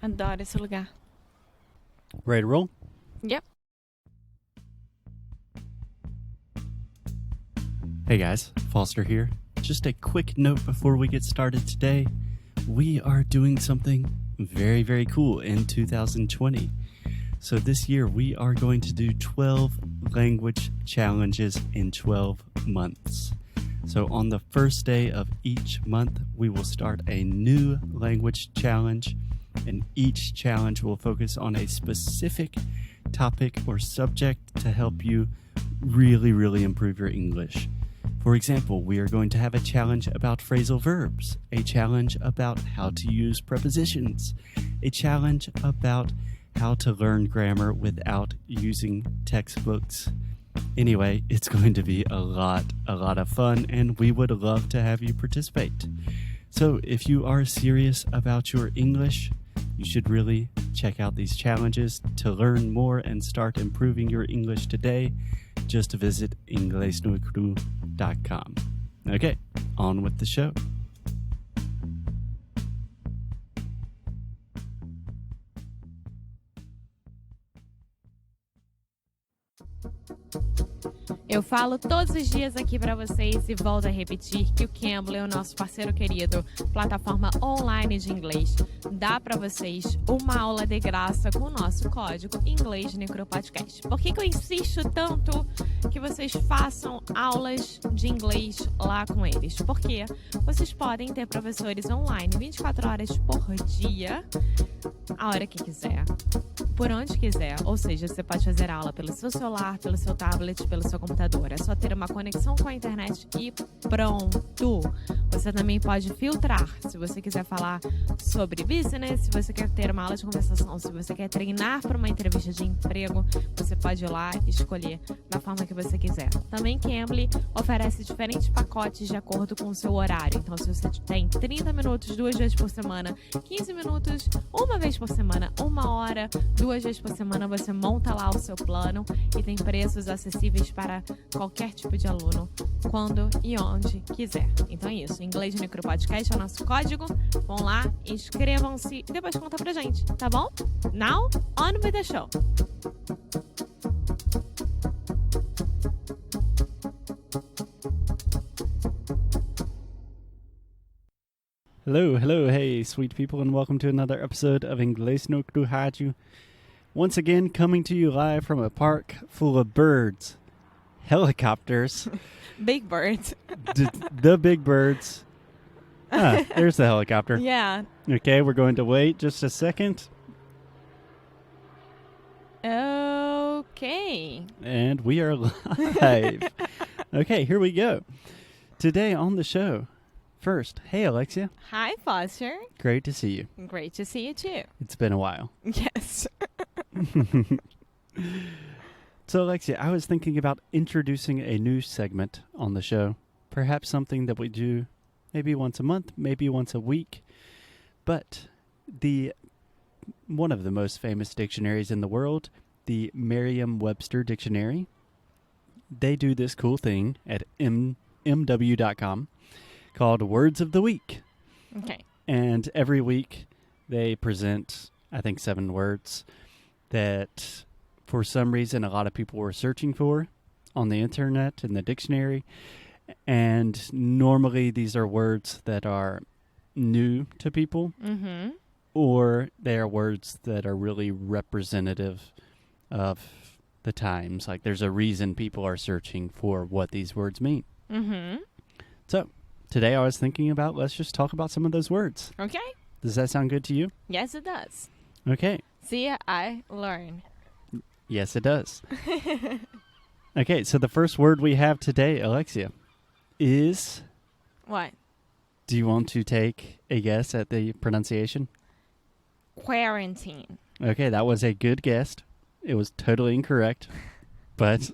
Adoro esse lugar. Ready to roll? Yep. Hey guys, Foster here. Just a quick note before we get started today. We are doing something very, very cool in 2020. So this year we are going to do 12 language challenges in 12 months. So on the first day of each month, we will start a new language challenge, and each challenge will focus on a specific topic or subject to help you really, really improve your English. For example, we are going to have a challenge about phrasal verbs, a challenge about how to use prepositions, a challenge about how to learn grammar without using textbooks. Anyway, it's going to be a lot of fun, and we would love to have you participate. So if you are serious about your English, you should really check out these challenges. To learn more and start improving your English today, just visit inglesnuecrupodcast.com. Okay, on with the show. Eu falo todos os dias aqui para vocês e volto a repetir que o Cambly é o nosso parceiro querido, plataforma online de inglês. Dá para vocês uma aula de graça com o nosso código inglesnuecrupodcast. Por que eu insisto tanto que vocês façam aulas de inglês lá com eles? Porque vocês podem ter professores online 24 horas por dia, a hora que quiser, por onde quiser. Ou seja, você pode fazer aula pelo seu celular, pelo seu tablet, pelo seu computador. É só ter uma conexão com a internet e pronto. Você também pode filtrar. Se você quiser falar sobre business, se você quer ter uma aula de conversação, se você quer treinar para uma entrevista de emprego, você pode ir lá e escolher da forma que você quiser. Também Cambly oferece diferentes pacotes de acordo com o seu horário. Então, se você tem 30 minutos 2 vezes por semana, 15 minutos uma vez por semana, 1 hora 2 vezes por semana, você monta lá o seu plano e tem preços acessíveis para qualquer tipo de aluno, quando e onde quiser. Então é isso, Inglês no Podcast é o nosso código. Vão lá, inscrevam-se e depois conta pra gente, tá bom? Now, on with the show! Hello, hey, sweet people, and welcome to another episode of Inglês no Cupodcast. Once again, coming to you live from a park full of birds, helicopters. Big birds. The big birds. There's the helicopter. Yeah. Okay, we're going to wait just a second. Okay. And we are live. Okay, here we go. Today on the show, first, hey Alexia. Hi, Foster. Great to see you. Great to see you too. It's been a while. Yes. So, Alexia, I was thinking about introducing a new segment on the show. Perhaps something that we do maybe once a month, maybe once a week. But one of the most famous dictionaries in the world, the Merriam-Webster Dictionary, they do this cool thing at mw.com called Words of the Week. Okay. And every week they present, I think, 7 words that for some reason a lot of people were searching for on the internet in the dictionary. And normally these are words that are new to people, or they are words that are really representative of the times. Like there's a reason people are searching for what these words mean. So today I was thinking about, let's just talk about some of those words. Okay. Does that sound good to you? Yes, it does. Okay. See, I learn. Yes, it does. Okay, so the first word we have today, Alexia, is... What? Do you want to take a guess at the pronunciation? Quarantine. Okay, that was a good guess. It was totally incorrect, but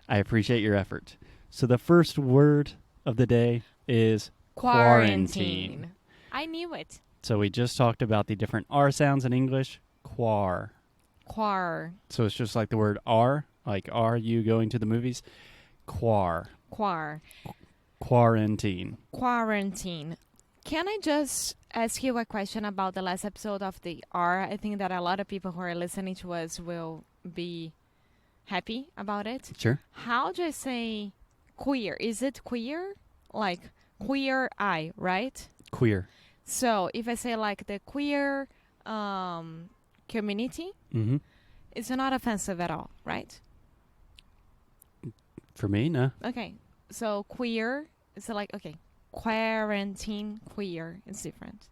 I appreciate your effort. So the first word of the day is quarantine. I knew it. So we just talked about the different R sounds in English. Quar. Quar. So it's just like the word R, like are you going to the movies? Quar. Quar. Quarantine. Quarantine. Can I just ask you a question about the last episode of the R. I think that a lot of people who are listening to us will be happy about it. Sure. How do I say queer? Is it queer? Like queer eye, right? Queer. So if I say like the queer community, Mm-hmm. it's not offensive at all, right? For me, no. Okay. So queer, it's like, okay, quarantine, queer, it's different.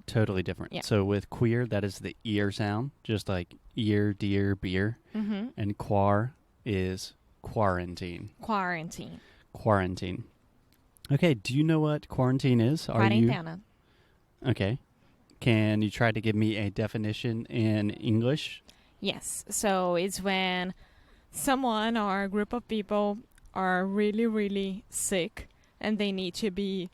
Totally different. Yeah. So with queer, that is the ear sound, just like ear, deer, beer. Mm-hmm. And quar is quarantine. Quarantine. Quarantine. Okay, do you know what quarantine is? Quarentena. Okay. Can you try to give me a definition in English? Yes. So it's when someone or a group of people are really, really sick and they need to be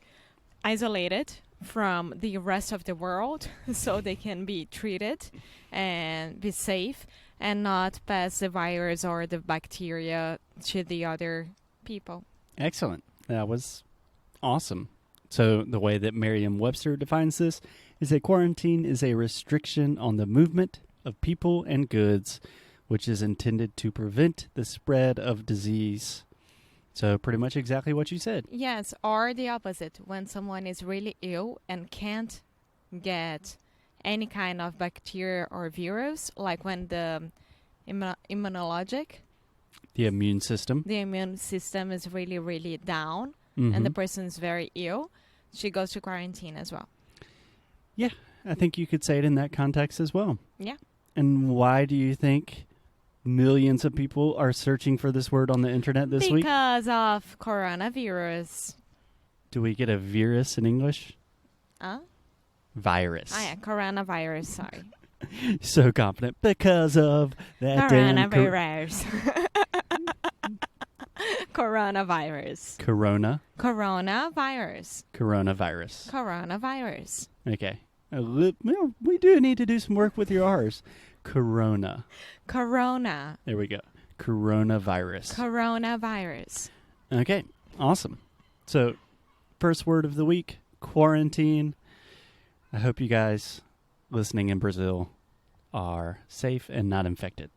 isolated from the rest of the world so they can be treated and be safe and not pass the virus or the bacteria to the other people. Excellent. That was awesome. So the way that Merriam-Webster defines this is that quarantine is a restriction on the movement of people and goods, which is intended to prevent the spread of disease. So pretty much exactly what you said. Yes, or the opposite, when someone is really ill and can't get any kind of bacteria or virus, like when the immunologic, The immune system. the immune system is really, really down, Mhm. and the person is very ill, she goes to quarantine as well. Yeah, I think you could say it in that context as well. Yeah. And why do you think millions of people are searching for this word on the internet this week? Because of coronavirus. Do we get a virus in English? Huh? Virus. Ah, yeah, coronavirus, sorry. So confident because of that damn Coronavirus. Coronavirus. Coronavirus. Coronavirus. Coronavirus. Okay. Well, we do need to do some work with your R's. Corona. Corona. There we go. Coronavirus. Coronavirus. Okay. Awesome. So, first word of the week, quarantine. I hope you guys listening in Brazil are safe and not infected.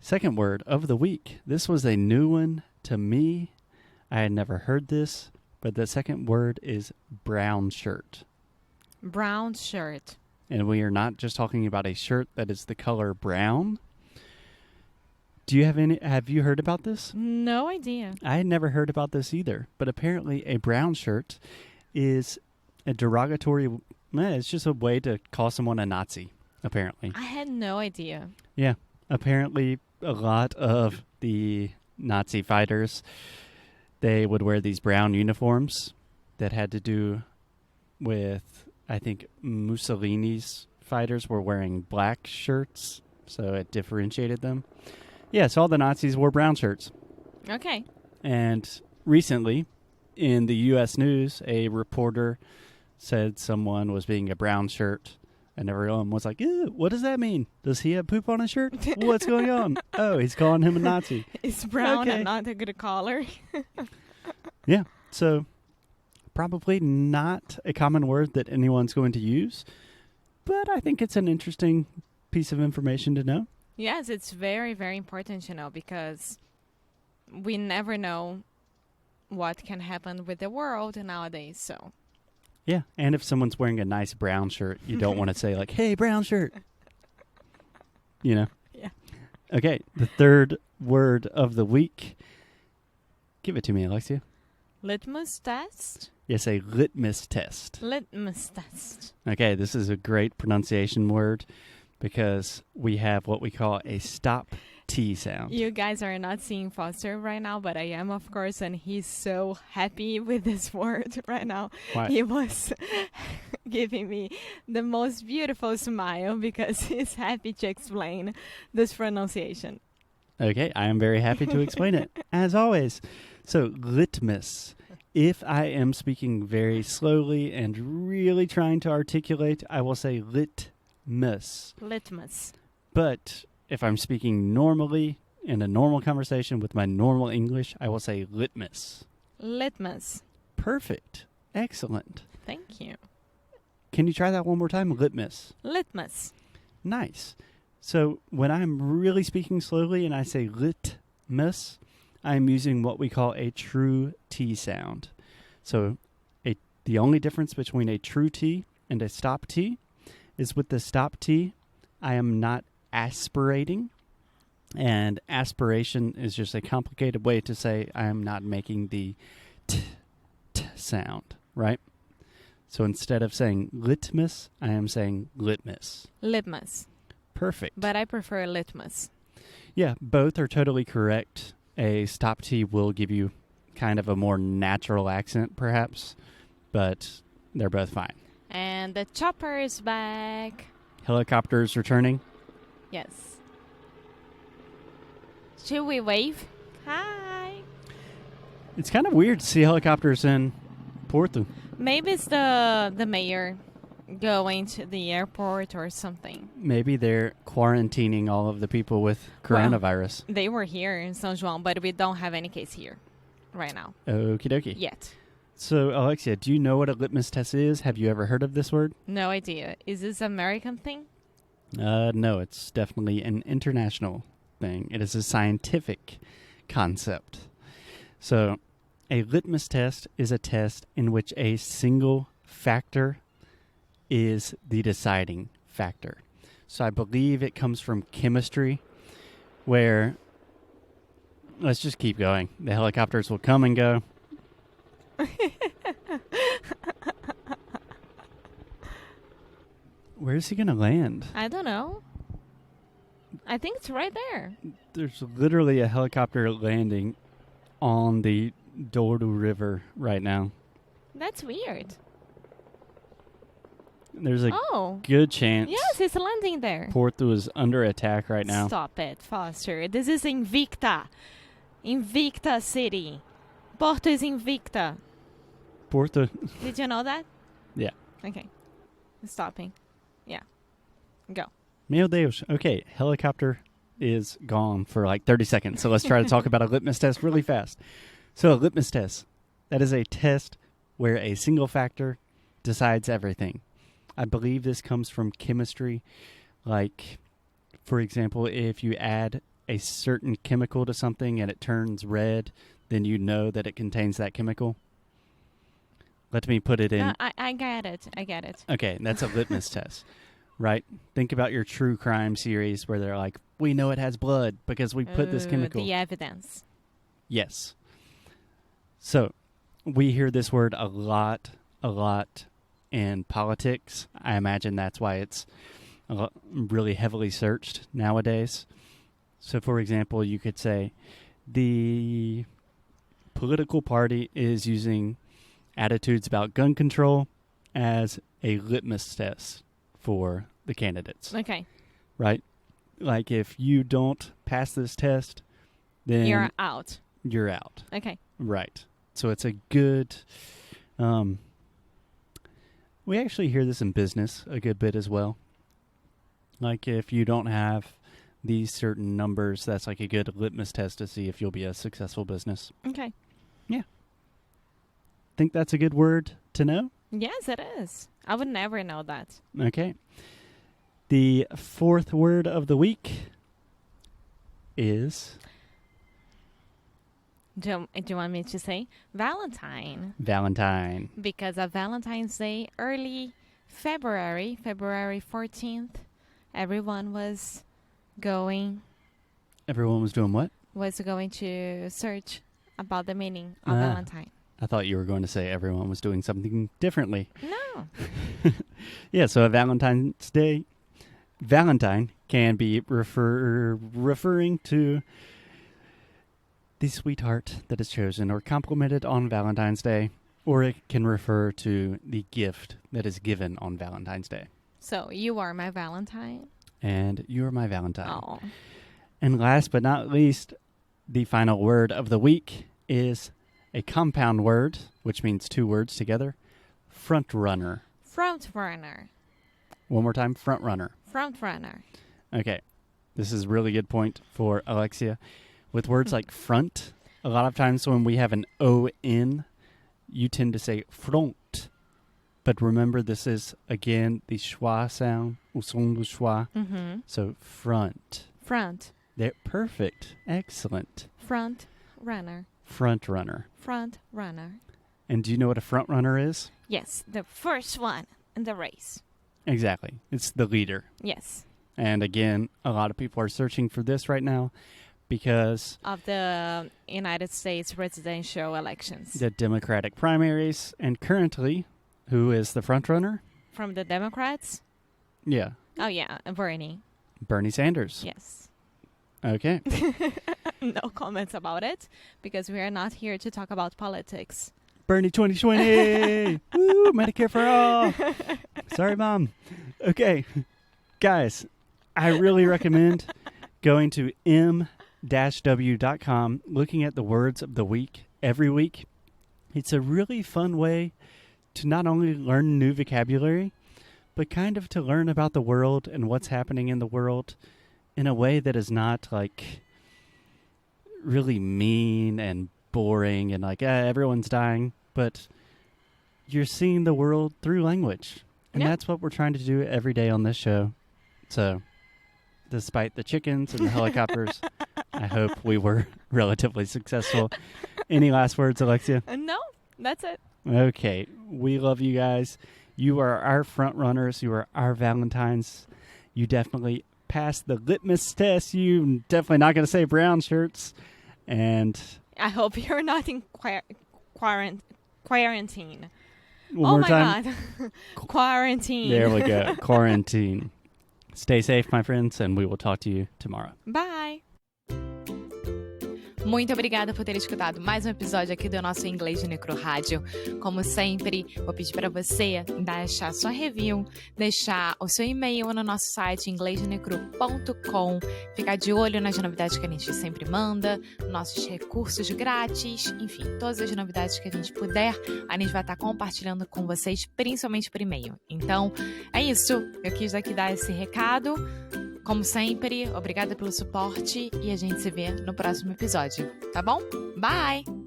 Second word of the week. This was a new one to me. I had never heard this, but the second word is brown shirt. Brown shirt. And we are not just talking about a shirt that is the color brown. Have you heard about this? No idea. I had never heard about this either, but apparently a brown shirt is a derogatory, it's just a way to call someone a Nazi, apparently. I had no idea. Yeah, apparently a lot of the Nazi fighters, they would wear these brown uniforms that had to do with, I think Mussolini's fighters were wearing black shirts, so it differentiated them. Yeah, so all the Nazis wore brown shirts. Okay. And recently, in the U.S. news, a reporter said someone was being a brown shirt, and everyone was like, ew, what does that mean? Does he have poop on his shirt? What's going on? Oh, he's calling him a Nazi. It's brown Okay. and not a good color. Yeah, so probably not a common word that anyone's going to use, but I think it's an interesting piece of information to know. Yes, it's very, very important to know because we never know what can happen with the world nowadays. So, Yeah, and if someone's wearing a nice brown shirt, you don't want to say like, hey, brown shirt. You know? Yeah. Okay, the third word of the week. Give it to me, Alexia. litmus test. Yes, a litmus test. Litmus test. Okay, this is a great pronunciation word because we have what we call a stop T sound. You guys are not seeing Foster right now, but I am, of course, and he's so happy with this word right now. Why? He was giving me the most beautiful smile because he's happy to explain this pronunciation. Okay, I am very happy to explain it, as always. So, litmus. If I am speaking very slowly and really trying to articulate, I will say litmus. Litmus. But if I'm speaking normally in a normal conversation with my normal English, I will say litmus. Litmus. Perfect. Excellent. Thank you. Can you try that one more time? Litmus. Litmus. Nice. So when I'm really speaking slowly and I say litmus, I'm using what we call a true T sound. So the only difference between a true T and a stop T is with the stop T, I am not aspirating. And aspiration is just a complicated way to say I am not making the t sound, right? So instead of saying litmus, I am saying litmus. Litmus. Perfect. But I prefer litmus. Yeah, both are totally correct. A stop T will give you kind of a more natural accent, perhaps, but they're both fine. And the chopper is back. Helicopters returning. Yes. Should we wave? Hi. It's kind of weird to see helicopters in Porto. Maybe it's the mayor going to the airport or something. Maybe they're quarantining all of the people with coronavirus. Well, they were here in São João, but we don't have any case here right now. Okie dokie. Yet. So, Alexia, do you know what a litmus test is? Have you ever heard of this word? No idea. Is this an American thing? No, it's definitely an international thing. It is a scientific concept. So, a litmus test is a test in which a single factor is the deciding factor. So I believe it comes from chemistry, where, let's just keep going. The helicopters will come and go. Where is he going to land? I don't know. I think it's right there. There's literally a helicopter landing on the Douro River right now. That's weird. There's a good chance. Yes, it's landing there. Porto is under attack right now. Stop it, Foster. This is Invicta. Invicta City. Porto is Invicta. Porto. Did you know that? Yeah. Okay. Stopping. Yeah. Go. Meu Deus. Okay, helicopter is gone for like 30 seconds. So let's try to talk about a litmus test really fast. So a litmus test, that is a test where a single factor decides everything. I believe this comes from chemistry. Like, for example, if you add a certain chemical to something and it turns red, then you know that it contains that chemical. Let me put it in. I get it. I get it. Okay, that's a litmus test, right? Think about your true crime series where they're like, we know it has blood because we put this chemical. The evidence. Yes. So, we hear this word a lot in politics. I imagine that's why it's really heavily searched nowadays. So, for example, you could say the political party is using attitudes about gun control as a litmus test for the candidates. Okay. Right? Like, if you don't pass this test, then you're out. You're out. Okay. Right. So it's a good... we actually hear this in business a good bit as well. Like, if you don't have these certain numbers, that's like a good litmus test to see if you'll be a successful business. Okay. Yeah. Think that's a good word to know? Yes, it is. I would never know that. Okay. The fourth word of the week is... Do you want me to say Valentine? Valentine. Because of Valentine's Day, early February 14th, everyone was going... Everyone was doing what? Was going to search about the meaning of Valentine. I thought you were going to say everyone was doing something differently. No. Yeah, so a Valentine's Day, Valentine can be referring to the sweetheart that is chosen or complimented on Valentine's Day, or it can refer to the gift that is given on Valentine's Day. So, you are my Valentine? And you are my Valentine. Oh. And last but not least, the final word of the week is a compound word, which means two words together, front runner. Front runner. One more time, front runner. Front runner. Okay, this is a really good point for Alexia. With words like front, a lot of times when we have an O-N, you tend to say front. But remember, this is, again, the schwa sound, o som do schwa. So front. Front. They're perfect. Excellent. Front runner. Front runner. Front runner. And do you know what a front runner is? Yes, the first one in the race. Exactly. It's the leader. Yes. And again, a lot of people are searching for this right now because of the United States presidential elections. The Democratic primaries. And currently, who is the front runner? From the Democrats? Yeah. Oh, yeah, Bernie. Bernie Sanders. Yes. Okay. No comments about it, because we are not here to talk about politics. Bernie 2020! Woo! Medicare for all! Sorry, Mom. Okay. Guys, I really recommend going to m-w.com, looking at the words of the week every week. It's a really fun way to not only learn new vocabulary, but kind of to learn about the world and what's happening in the world in a way that is not like really mean and boring and like everyone's dying, but you're seeing the world through language. And that's what we're trying to do every day on this show. So despite the chickens and the helicopters, I hope we were relatively successful. Any last words, Alexia? No, that's it. Okay. We love you guys. You are our front runners. You are our Valentines. You definitely passed the litmus test. You definitely not going to say brown shirts. And I hope you're not in quarantine. One more time. God. Quarantine. There we go. Quarantine. Stay safe, my friends, and we will talk to you tomorrow. Bye. Muito obrigada por ter escutado mais um episódio aqui do nosso Inglês no Necru Rádio. Como sempre, vou pedir para você deixar sua review, deixar o seu e-mail no nosso site inglesnuecrupodcast.com, ficar de olho nas novidades que a gente sempre manda, nossos recursos grátis, enfim, todas as novidades que a gente puder, a gente vai estar compartilhando com vocês, principalmente por e-mail. Então, é isso. Eu quis aqui dar esse recado. Como sempre, obrigada pelo suporte e a gente se vê no próximo episódio, tá bom? Bye!